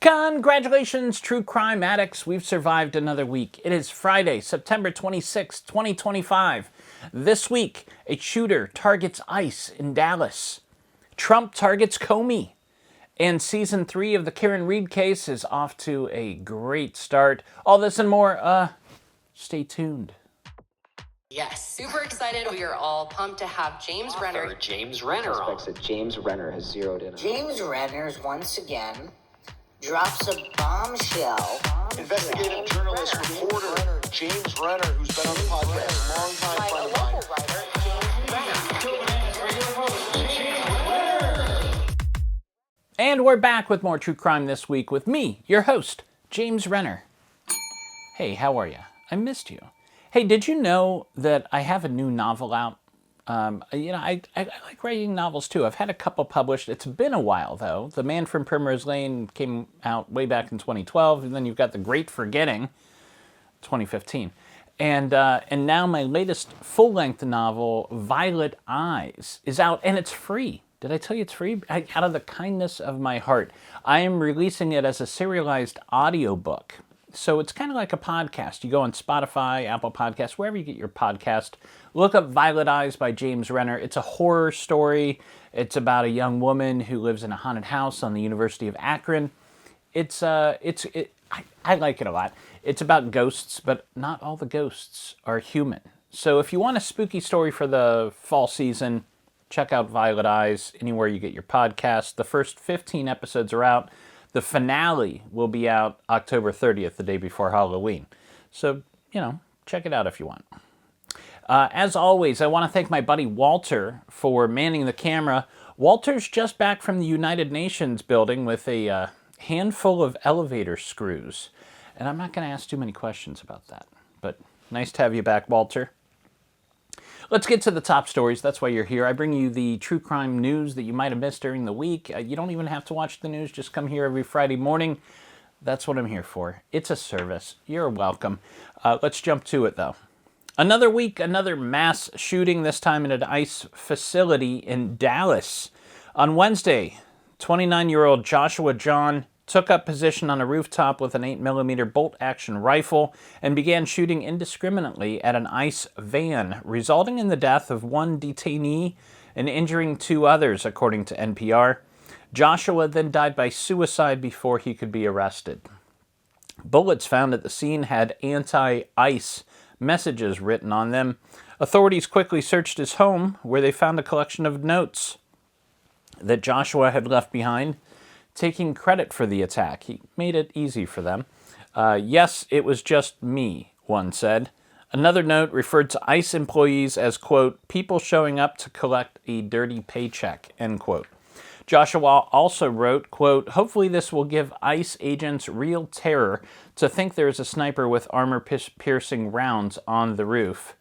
Congratulations, true crime addicts. We've survived another week. It is Friday, September 26, 2025. This week, a shooter targets ICE in Dallas. Trump targets Comey. And Season 3 of the Karen Reed case is off to a great start. All this and more, stay tuned. Yes, super excited. We are all pumped to have James Renner. James Renner on. That James Renner has zeroed in on. James Renner once again drops a bombshell. Investigative journalist, reporter, James Renner, who's been on the podcast, longtime friend of mine. And we're back with more true crime this week with me, your host, James Renner. Hey, how are you? I missed you. Hey, did you know that I have a new novel out? I like writing novels too. I've had a couple published. It's been a while though. The Man from Primrose Lane came out way back in 2012, and then you've got The Great Forgetting, 2015, and now my latest full-length novel, Violet Eyes, is out, and it's free. Did I tell you it's free? Out of the kindness of my heart, I am releasing it as a serialized audiobook. So it's kind of like a podcast. You go on Spotify, Apple Podcasts, wherever you get your podcast. Look up Violet Eyes by James Renner. It's a horror story. It's about a young woman who lives in a haunted house on the University of Akron. I like it a lot. It's about ghosts, but not all the ghosts are human. So if you want a spooky story for the fall season, check out Violet Eyes anywhere you get your podcast. The first 15 episodes are out. The finale will be out October 30th, the day before Halloween. So, check it out if you want. As always, I want to thank my buddy Walter for manning the camera. Walter's just back from the United Nations building with a handful of elevator screws. And I'm not going to ask too many questions about that. But nice to have you back, Walter. Let's get to the top stories. That's why you're here. I bring you the true crime news that you might have missed during the week. You don't even have to watch the news. Just come here every Friday morning. That's what I'm here for. It's a service. You're welcome. Let's jump to it, though. Another week, another mass shooting, this time in an ICE facility in Dallas. On Wednesday, 29-year-old Joshua Jahn took up position on a rooftop with an 8mm bolt-action rifle and began shooting indiscriminately at an ICE van, resulting in the death of one detainee and injuring two others, according to NPR. Joshua then died by suicide before he could be arrested. Bullets found at the scene had anti-ICE messages written on them. Authorities quickly searched his home, where they found a collection of notes that Joshua had left behind, taking credit for the attack. He made it easy for them. Yes, it was just me, one said. Another note referred to ICE employees as, quote, people showing up to collect a dirty paycheck, end quote. Joshua also wrote, quote, hopefully this will give ICE agents real terror to think there is a sniper with armor-piercing rounds on the roof,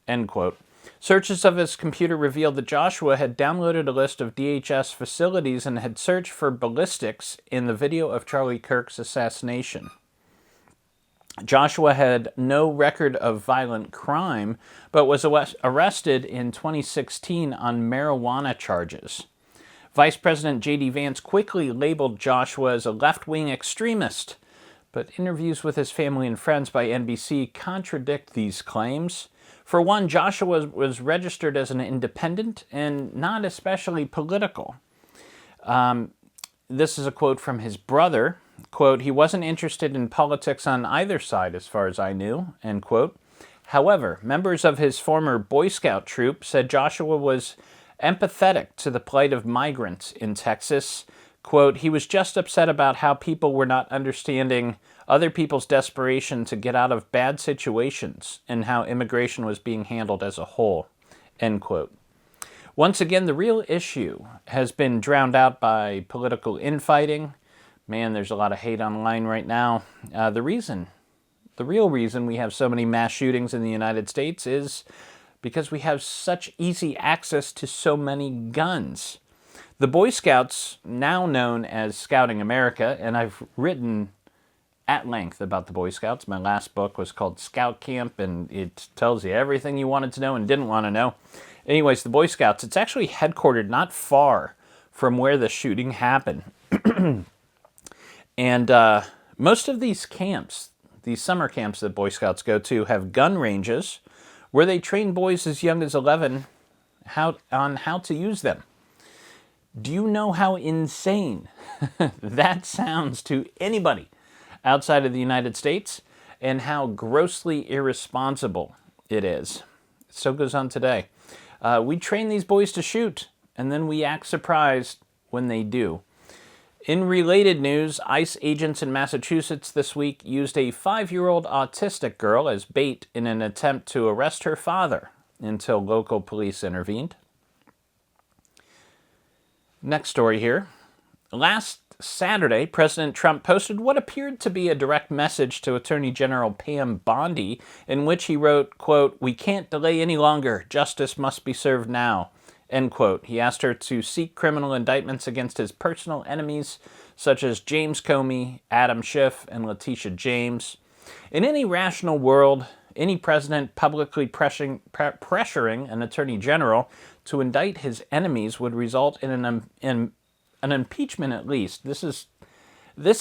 end quote. Searches of his computer revealed that Joshua had downloaded a list of DHS facilities and had searched for ballistics in the video of Charlie Kirk's assassination. Joshua had no record of violent crime, but was arrested in 2016 on marijuana charges. Vice President J.D. Vance quickly labeled Joshua as a left-wing extremist, but interviews with his family and friends by NBC contradict these claims. For one, Joshua was registered as an independent and not especially political. This is a quote from his brother. Quote, he wasn't interested in politics on either side as far as I knew, end quote. However, members of his former Boy Scout troop said Joshua was empathetic to the plight of migrants in Texas. Quote, he was just upset about how people were not understanding other people's desperation to get out of bad situations and how immigration was being handled as a whole, end quote. Once again, the real issue has been drowned out by political infighting. Man, there's a lot of hate online right now. The real reason we have so many mass shootings in the United States is because we have such easy access to so many guns. The Boy Scouts, now known as Scouting America, and I've written at length about the Boy Scouts. My last book was called Scout Camp, and it tells you everything you wanted to know and didn't want to know. Anyways, the Boy Scouts, it's actually headquartered not far from where the shooting happened. And most of these camps, these summer camps that Boy Scouts go to, have gun ranges where they train boys as young as 11 on how to use them. Do you know how insane that sounds to anybody outside of the United States, and how grossly irresponsible it is? So goes on today. We train these boys to shoot, and then we act surprised when they do. In related news, ICE agents in Massachusetts this week used a 5-year-old autistic girl as bait in an attempt to arrest her father until local police intervened. Next story here. Last Saturday, President Trump posted what appeared to be a direct message to Attorney General Pam Bondi, in which he wrote, quote, "We can't delay any longer. Justice must be served now." End quote. He asked her to seek criminal indictments against his personal enemies, such as James Comey, Adam Schiff, and Letitia James. In any rational world, any president publicly pressuring an attorney general to indict his enemies would result in an impeachment at least. This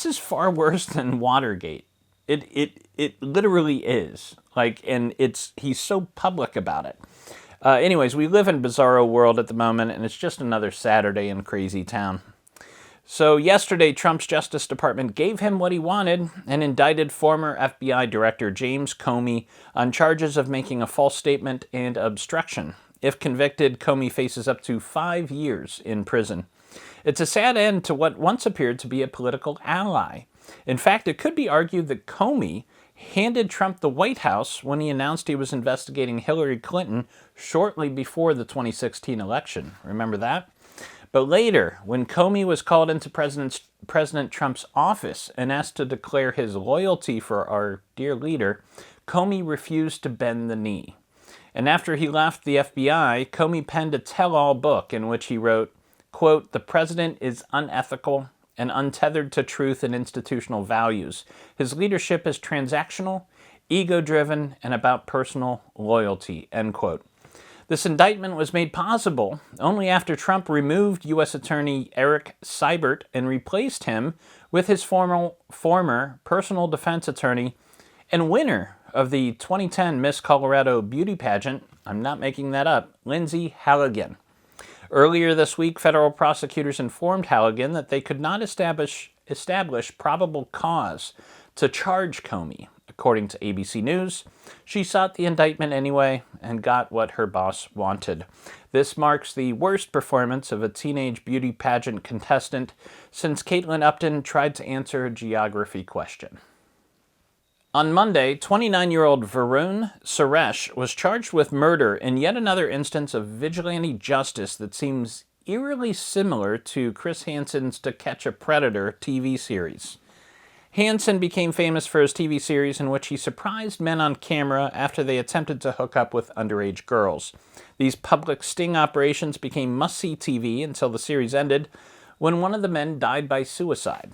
is far worse than Watergate. It literally is. And he's so public about it. Anyways, we live in a bizarro world at the moment, and it's just another Saturday in crazy town. So yesterday, Trump's Justice Department gave him what he wanted and indicted former FBI Director James Comey on charges of making a false statement and obstruction. If convicted, Comey faces up to 5 years in prison. It's a sad end to what once appeared to be a political ally. In fact, it could be argued that Comey handed Trump the White House when he announced he was investigating Hillary Clinton shortly before the 2016 election. Remember that? But later, when Comey was called into President Trump's office and asked to declare his loyalty for our dear leader, Comey refused to bend the knee. And after he left the FBI, Comey penned a tell-all book in which he wrote, quote, "The president is unethical and untethered to truth and institutional values. His leadership is transactional, ego-driven, and about personal loyalty," end quote. This indictment was made possible only after Trump removed U.S. Attorney Eric Seibert and replaced him with his former personal defense attorney and winner of the 2010 Miss Colorado beauty pageant, I'm not making that up, Lindsay Halligan. Earlier this week, federal prosecutors informed Halligan that they could not establish probable cause to charge Comey. According to ABC News, she sought the indictment anyway and got what her boss wanted. This marks the worst performance of a teenage beauty pageant contestant since Caitlin Upton tried to answer a geography question. On Monday, 29-year-old Varun Suresh was charged with murder in yet another instance of vigilante justice that seems eerily similar to Chris Hansen's To Catch a Predator TV series. Hansen became famous for his TV series in which he surprised men on camera after they attempted to hook up with underage girls. These public sting operations became must-see TV until the series ended, when one of the men died by suicide.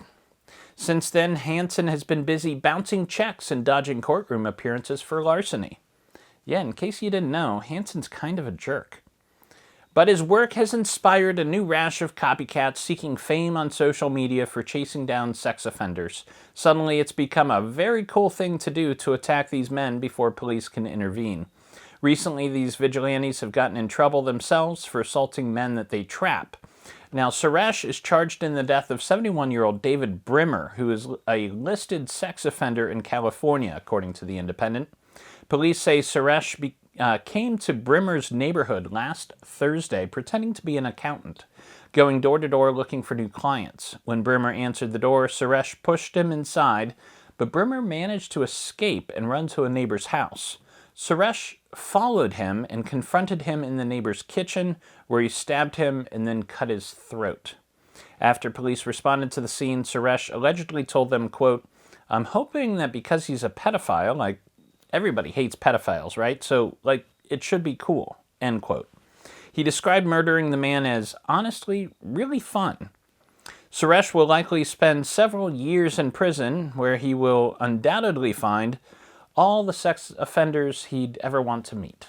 Since then, Hansen has been busy bouncing checks and dodging courtroom appearances for larceny. Yeah, in case you didn't know, Hansen's kind of a jerk. But his work has inspired a new rash of copycats seeking fame on social media for chasing down sex offenders. Suddenly, it's become a very cool thing to do to attack these men before police can intervene. Recently, these vigilantes have gotten in trouble themselves for assaulting men that they trap. Now, Suresh is charged in the death of 71-year-old David Brimmer, who is a listed sex offender in California, according to The Independent. Police say Suresh came to Brimmer's neighborhood last Thursday pretending to be an accountant, going door to door looking for new clients. When Brimmer answered the door, Suresh pushed him inside, but Brimmer managed to escape and run to a neighbor's house. Suresh followed him and confronted him in the neighbor's kitchen, where he stabbed him and then cut his throat. After police responded to the scene, Suresh allegedly told them, quote, "I'm hoping that because he's a pedophile, everybody hates pedophiles, right? So, it should be cool," end quote. He described murdering the man as, honestly, really fun. Suresh will likely spend several years in prison, where he will undoubtedly find all the sex offenders he'd ever want to meet.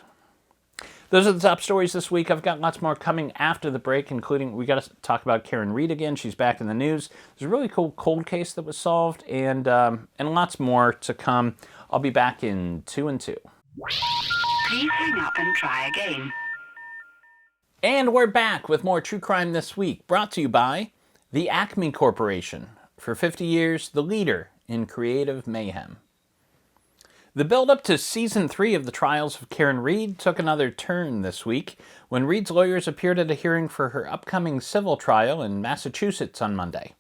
Those are the top stories this week. I've got lots more coming after the break, including we got to talk about Karen Reed again. She's back in the news. There's a really cool cold case that was solved, and lots more to come. I'll be back in 2 and 2. Please hang up and try again. And we're back with more True Crime This Week, brought to you by the Acme Corporation. For 50 years, the leader in creative mayhem. The build-up to Season 3 of the trials of Karen Reed took another turn this week when Reed's lawyers appeared at a hearing for her upcoming civil trial in Massachusetts on Monday.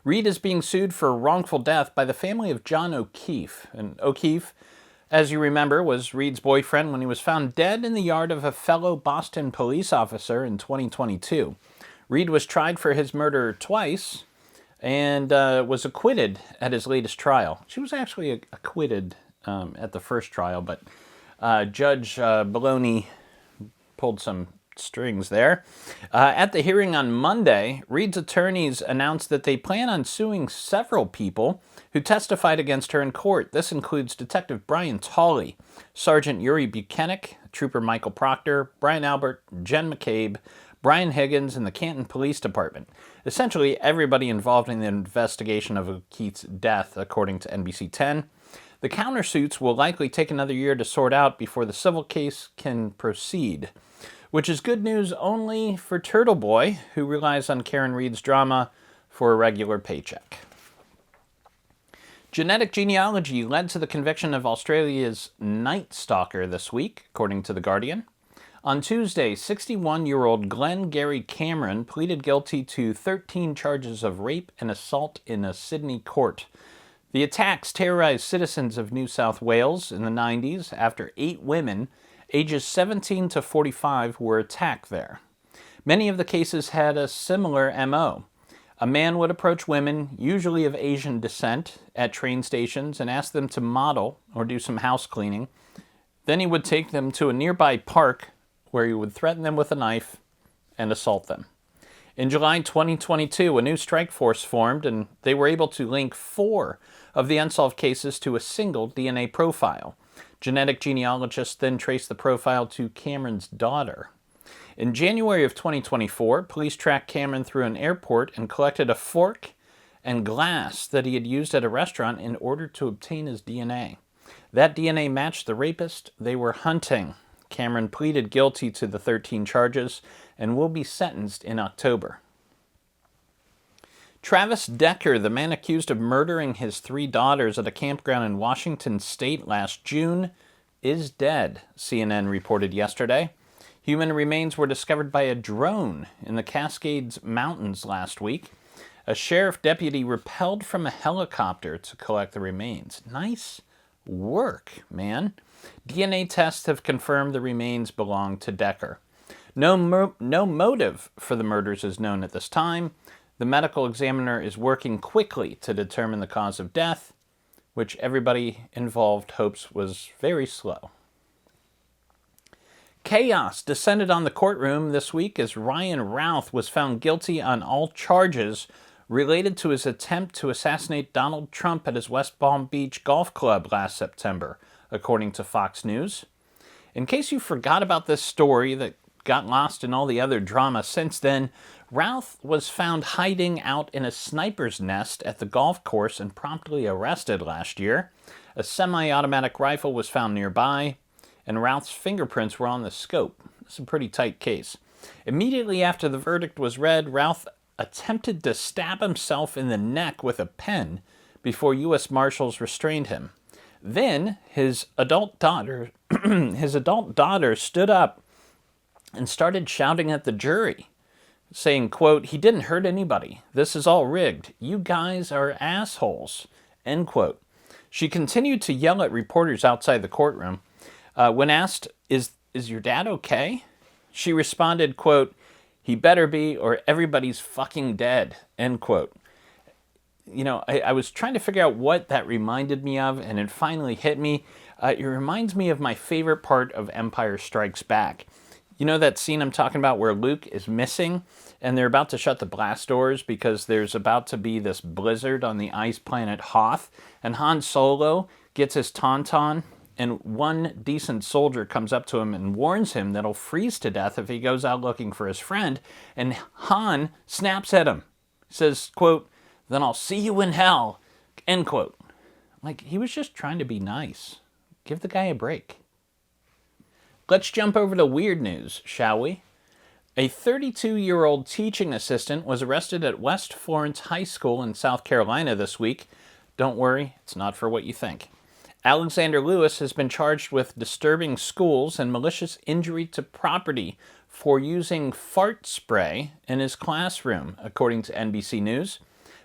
Reed is being sued for wrongful death by the family of John O'Keefe. And O'Keefe, as you remember, was Reed's boyfriend when he was found dead in the yard of a fellow Boston police officer in 2022. Reed was tried for his murder twice and was acquitted at his latest trial. She was actually acquitted at the first trial, but Judge Baloney pulled some strings there. At the hearing on Monday, Reed's attorneys announced that they plan on suing several people who testified against her in court. This includes Detective Brian Tolley, Sergeant Yuri Buchanek, Trooper Michael Proctor, Brian Albert, Jen McCabe, Brian Higgins, and the Canton Police Department. Essentially everybody involved in the investigation of O'Keefe's death, according to NBC 10. The countersuits will likely take another year to sort out before the civil case can proceed, which is good news only for Turtle Boy, who relies on Karen Reed's drama for a regular paycheck. Genetic genealogy led to the conviction of Australia's Night Stalker this week, according to The Guardian. On Tuesday, 61-year-old Glenn Gary Cameron pleaded guilty to 13 charges of rape and assault in a Sydney court. The attacks terrorized citizens of New South Wales in the 90s after 8 women, ages 17 to 45, were attacked there. Many of the cases had a similar MO. A man would approach women, usually of Asian descent, at train stations and ask them to model or do some house cleaning. Then he would take them to a nearby park where he would threaten them with a knife and assault them. In July 2022, a new strike force formed, and they were able to link 4 of the unsolved cases to a single DNA profile. Genetic genealogists then traced the profile to Cameron's daughter. In January of 2024, police tracked Cameron through an airport and collected a fork and glass that he had used at a restaurant in order to obtain his DNA. That DNA matched the rapist they were hunting. Cameron pleaded guilty to the 13 charges and will be sentenced in October. Travis Decker, the man accused of murdering his 3 daughters at a campground in Washington state last June, is dead, CNN reported yesterday. Human remains were discovered by a drone in the Cascades Mountains last week. A sheriff deputy rappelled from a helicopter to collect the remains. Nice work, man. DNA tests have confirmed the remains belong to Decker. No motive for the murders is known at this time. The medical examiner is working quickly to determine the cause of death, which everybody involved hopes was very slow. Chaos descended on the courtroom this week as Ryan Routh was found guilty on all charges related to his attempt to assassinate Donald Trump at his West Palm Beach golf club last September, according to Fox News. In case you forgot about this story that got lost in all the other drama since then, Routh was found hiding out in a sniper's nest at the golf course and promptly arrested last year. A semi-automatic rifle was found nearby, and Routh's fingerprints were on the scope. It's a pretty tight case. Immediately after the verdict was read, Routh attempted to stab himself in the neck with a pen before U.S. Marshals restrained him. Then his adult daughter stood up and started shouting at the jury, saying, quote, "He didn't hurt anybody. This is all rigged. You guys are assholes," end quote. She continued to yell at reporters outside the courtroom. When asked, is your dad okay? She responded, quote, "He better be or everybody's fucking dead," end quote. You know, I was trying to figure out what that reminded me of, and it finally hit me. It reminds me of my favorite part of Empire Strikes Back. You know that scene I'm talking about where Luke is missing and they're about to shut the blast doors because there's about to be this blizzard on the ice planet Hoth, and Han Solo gets his tauntaun and one decent soldier comes up to him and warns him that he'll freeze to death if he goes out looking for his friend, and Jahn snaps at him. He says, quote, "Then I'll see you in hell," end quote. Like, he was just trying to be nice. Give the guy a break. Let's jump over to weird news, shall we? A 32-year-old teaching assistant was arrested at West Florence High School in South Carolina this week. Don't worry, it's not for what you think. Alexander Lewis has been charged with disturbing schools and malicious injury to property for using fart spray in his classroom, according to NBC News.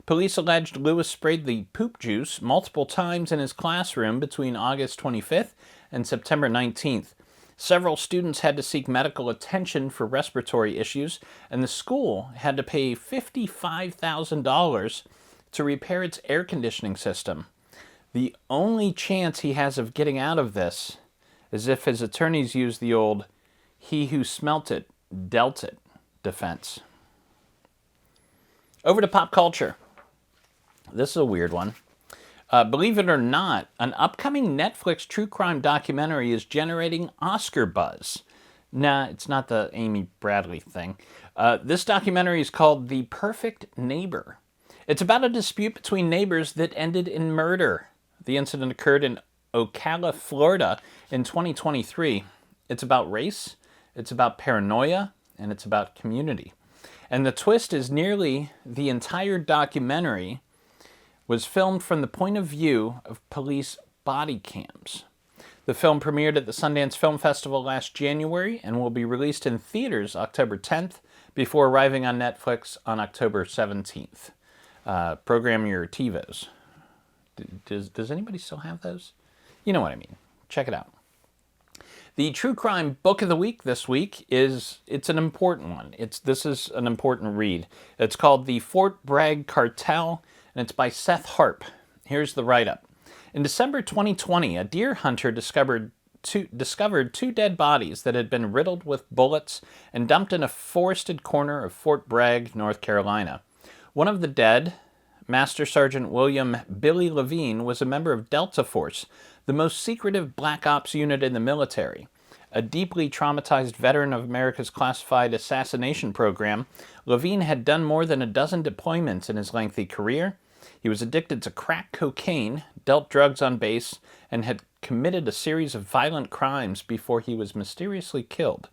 Police alleged Lewis sprayed the poop juice multiple times in his classroom between August 25th and September 19th. Several students had to seek medical attention for respiratory issues, and the school had to pay $55,000 to repair its air conditioning system. The only chance he has of getting out of this is if his attorneys use the old "he who smelt it, dealt it" defense. Over to pop culture. This is a weird one. Believe it or not, an upcoming Netflix true crime documentary is generating Oscar buzz. Nah, it's not the Amy Bradley thing. This documentary is called The Perfect Neighbor. It's about a dispute between neighbors that ended in murder. The incident occurred in Ocala, Florida in 2023. It's about race, it's about paranoia, and it's about community. And the twist is nearly the entire documentary was filmed from the point of view of police body cams. The film premiered at the Sundance Film Festival last January and will be released in theaters October 10th before arriving on Netflix on October 17th. Program your TiVos. Does anybody still have those? You know what I mean. Check it out. The true crime book of the week this week it's an important one. This is an important read. It's called The Fort Bragg Cartel, and it's by Seth Harp. Here's the write-up. In December 2020, a deer hunter discovered two dead bodies that had been riddled with bullets and dumped in a forested corner of Fort Bragg, North Carolina. One of the dead, Master Sergeant William Billy Levine, was a member of Delta Force, the most secretive black ops unit in the military. A deeply traumatized veteran of America's classified assassination program, Levine had done more than a dozen deployments in his lengthy career. He was addicted to crack cocaine, dealt drugs on base, and had committed a series of violent crimes before he was mysteriously killed.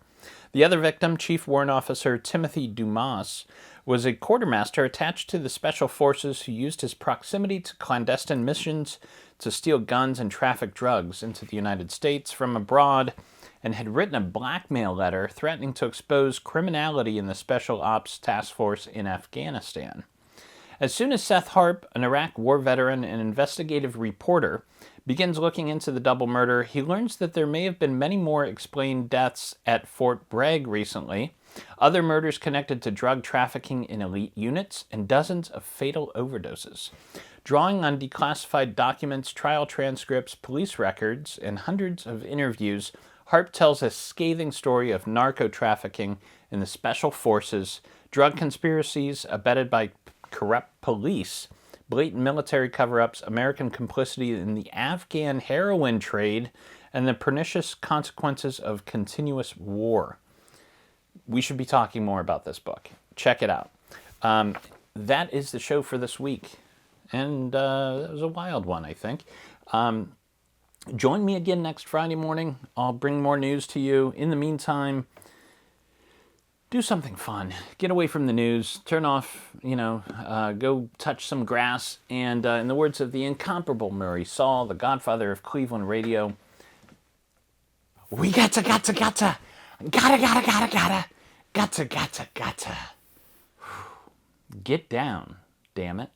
The other victim, Chief Warrant Officer Timothy Dumas, was a quartermaster attached to the Special Forces who used his proximity to clandestine missions to steal guns and traffic drugs into the United States from abroad, and had written a blackmail letter threatening to expose criminality in the Special Ops Task Force in Afghanistan. As soon as Seth Harp, an Iraq war veteran and investigative reporter, begins looking into the double murder, he learns that there may have been many more explained deaths at Fort Bragg recently, other murders connected to drug trafficking in elite units, and dozens of fatal overdoses. Drawing on declassified documents, trial transcripts, police records, and hundreds of interviews, Harp tells a scathing story of narco-trafficking in the Special Forces, drug conspiracies abetted by corrupt police, blatant military cover-ups, American complicity in the Afghan heroin trade, and the pernicious consequences of continuous war. We should be talking more about this book. Check it out. That is the show for this week. And it was a wild one, I think. Join me again next Friday morning. I'll bring more news to you. In the meantime, do something fun. Get away from the news. Turn off, go touch some grass. And in the words of the incomparable Murray Saul, the godfather of Cleveland radio, we gotta. Get down, damn it.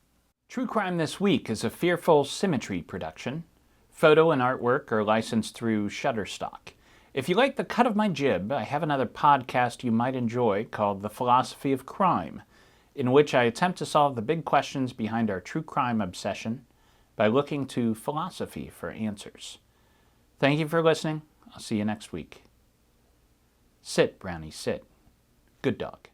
True Crime This Week is a Fearful Symmetry production. Photo and artwork are licensed through Shutterstock. If you like the cut of my jib, I have another podcast you might enjoy called The Philosophy of Crime, in which I attempt to solve the big questions behind our true crime obsession by looking to philosophy for answers. Thank you for listening. I'll see you next week. Sit, Brownie, sit. Good dog.